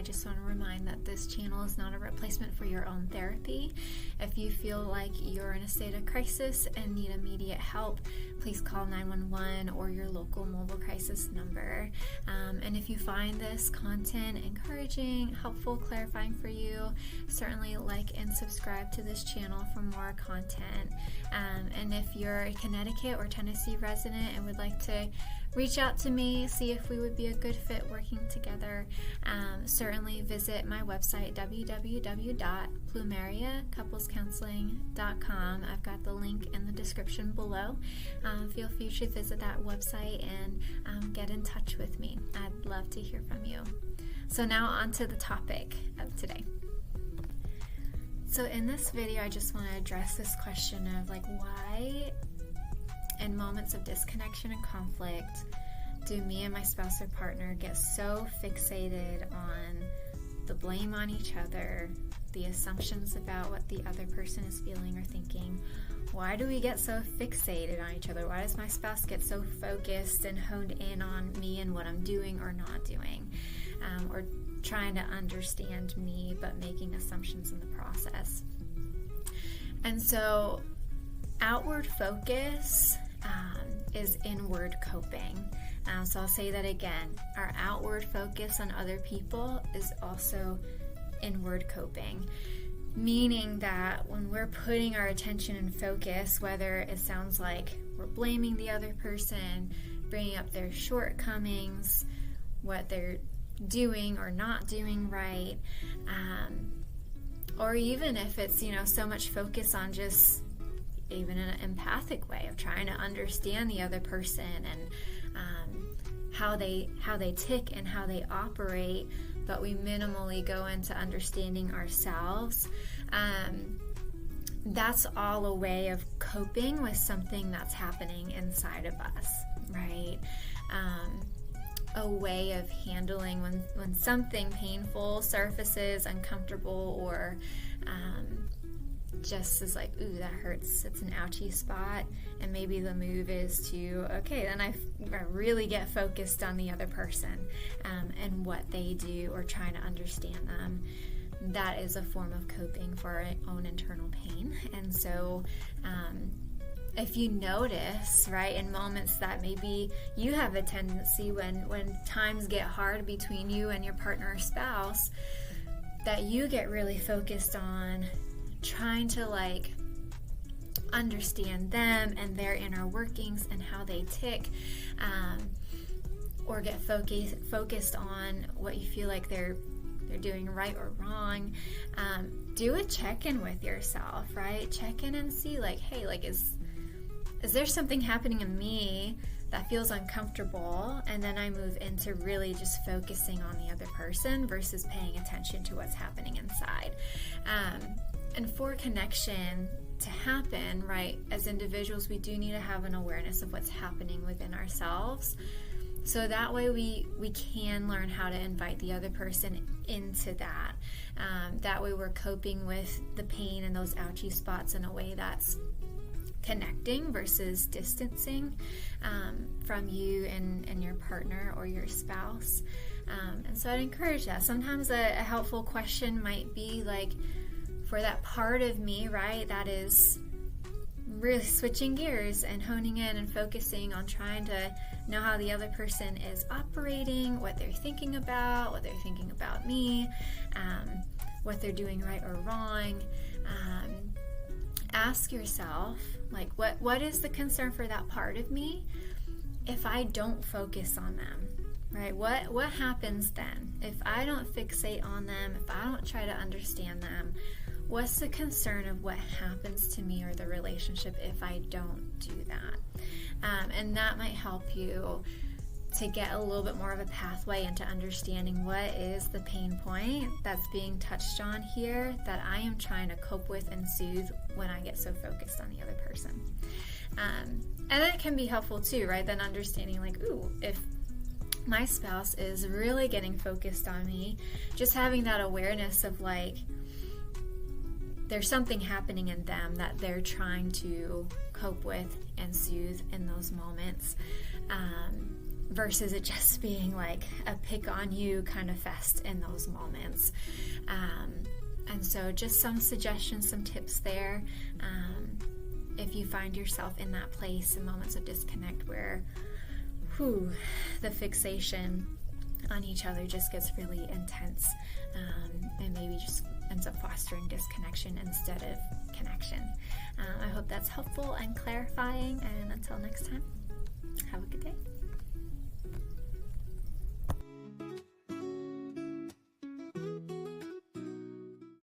just want to remind that this channel is not a replacement for your own therapy. If you feel like you're in a state of crisis and need immediate help, please call 911 or your local mobile crisis number. And if you find this content encouraging, helpful, clarifying for you, certainly like and subscribe to this channel for more content. And if you're a Connecticut or Tennessee resident and would like to reach out to me, see if we would be a good fit working together, certainly visit my website, www.plumeriacouplescounseling.com. I've got the link in the description below. Feel free to visit that website and get in touch with me. I'd love to hear from you. So now on to the topic of today. So in this video, I just want to address this question of why in moments of disconnection and conflict do me and my spouse or partner get so fixated on the blame on each other, the assumptions about what the other person is feeling or thinking. Why do we get so fixated on each other? Why does my spouse get so focused and honed in on me and what I'm doing or not doing? Or trying to understand me but making assumptions in the process. And so outward focus is inward coping. So I'll say that again. Our outward focus on other people is also inward coping. Meaning that when we're putting our attention and focus, whether it sounds like we're blaming the other person, bringing up their shortcomings, what they're doing or not doing right, or even if it's so much focus on just even an empathic way of trying to understand the other person and how they tick and how they operate, but we minimally go into understanding ourselves. That's all a way of coping with something that's happening inside of us, right? A way of handling when something painful surfaces, uncomfortable, or just is like, ooh, that hurts, it's an ouchy spot, and maybe the move is to, okay, then I really get focused on the other person and what they do, or trying to understand them. That is a form of coping for our own internal pain. And so if you notice, right, in moments that maybe you have a tendency when times get hard between you and your partner or spouse, that you get really focused on trying to understand them and their inner workings and how they tick, or get focused on what you feel like they're doing right or wrong. Do a check-in with yourself, right? Check in and see hey, is there something happening in me that feels uncomfortable? And then I move into really just focusing on the other person versus paying attention to what's happening inside. And for connection to happen, right, as individuals, we do need to have an awareness of what's happening within ourselves. So that way we can learn how to invite the other person into that. That way we're coping with the pain and those ouchy spots in a way that's connecting versus distancing from you and your partner or your spouse. And so I'd encourage that. Sometimes a helpful question might be for that part of me, right, that is really switching gears and honing in and focusing on trying to know how the other person is operating, what they're thinking about, what they're thinking about me, what they're doing right or wrong. Ask yourself, what is the concern for that part of me if I don't focus on them, right? What happens then? If I don't fixate on them, if I don't try to understand them, what's the concern of what happens to me or the relationship if I don't do that? And that might help you to get a little bit more of a pathway into understanding what is the pain point that's being touched on here that I am trying to cope with and soothe when I get so focused on the other person. And that can be helpful too, right? Then understanding ooh, if my spouse is really getting focused on me, just having that awareness of there's something happening in them that they're trying to cope with and soothe in those moments. versus it just being like a pick on you kind of fest in those moments. And so just some suggestions, some tips there. If you find yourself in that place in moments of disconnect where the fixation on each other just gets really intense, and maybe just ends up fostering disconnection instead of connection. I hope that's helpful and clarifying, and until next time, have a good day.